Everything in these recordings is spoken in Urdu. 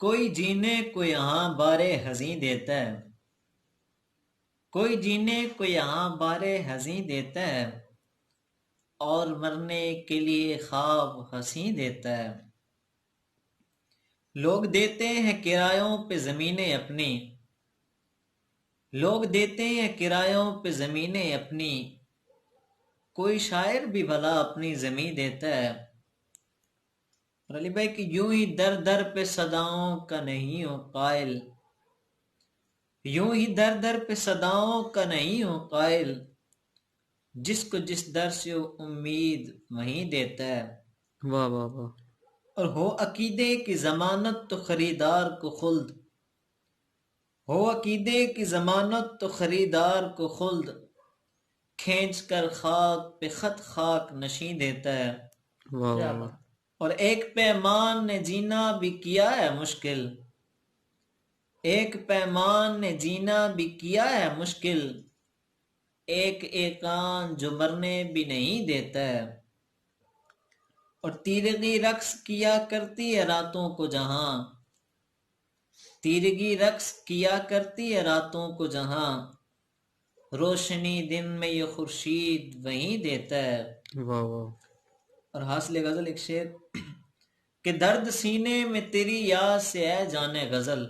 کوئی جینے کو یہاں بارے حزیں دیتا ہے، کوئی جینے کو یہاں بارے حزیں دیتا ہے، اور مرنے کے لیے خواب حسیں دیتا ہے۔ لوگ دیتے ہیں کرایوں پہ زمینیں اپنی، لوگ دیتے ہیں کرایوں پہ زمینیں اپنی، کوئی شاعر بھی بھلا اپنی زمیں دیتا ہے۔ اور علی بھائی کہ یوں ہی در در پہ صداؤں کا نہیں ہوں قائل، یوں ہی در در پہ صداؤں کا نہیں ہوں قائل، جس کو جس در سے امید وہیں دیتا ہے۔ واہ واہ واہ۔ اور ہو عقیدے کی ضمانت تو خریدار کو خلد، ہو عقیدے کی ضمانت تو خریدار کو خلد، کھینچ کر خاک پہ خط خاک نشیں دیتا ہے۔ واہ واہ واہ۔ اور ایک پیمان نے جینا بھی کیا ہے مشکل، ایک پیمان نے جینا بھی کیا ہے مشکل، ایک ایک آن جو مرنے بھی نہیں دیتا ہے۔ اور تیرگی رقص کیا کرتی ہے راتوں کو جہاں، تیرگی رقص کیا کرتی ہے راتوں کو جہاں، روشنی دن میں یہ خورشید وہیں دیتا ہے۔ واہ واہ۔ اور حاصل غزل ایک شعر کہ درد سینے میں تیری یاد سے اے جانے غزل،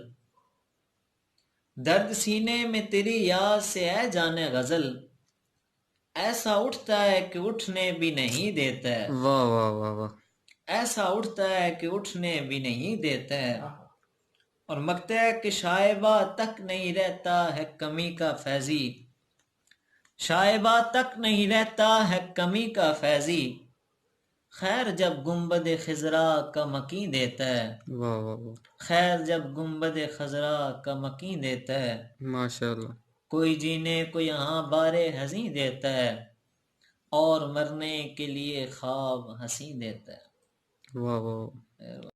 درد سینے میں تیری یاد سے اے جانے غزل، ایسا اٹھتا ہے کہ اٹھنے بھی نہیں دیتا ہے۔ واہ واہ واہ واہ۔ ایسا اٹھتا ہے کہ اٹھنے بھی نہیں دیتا ہے۔ اور مگتا ہے کہ شائبہ تک نہیں رہتا ہے کمی کا فیضی، شائبہ تک نہیں رہتا ہے کمی کا فیضی، خیر جب گنبد خضرا کا مکیں دیتا ہے۔ واہ واہ واہ۔ خیر جب گنبد خضرا کا مکیں دیتا ہے، ماشاء اللہ۔ کوئی جینے کو یہاں بارے حزیں دیتا ہے، اور مرنے کے لیے خواب حسیں دیتا ہے۔ واہ واہ۔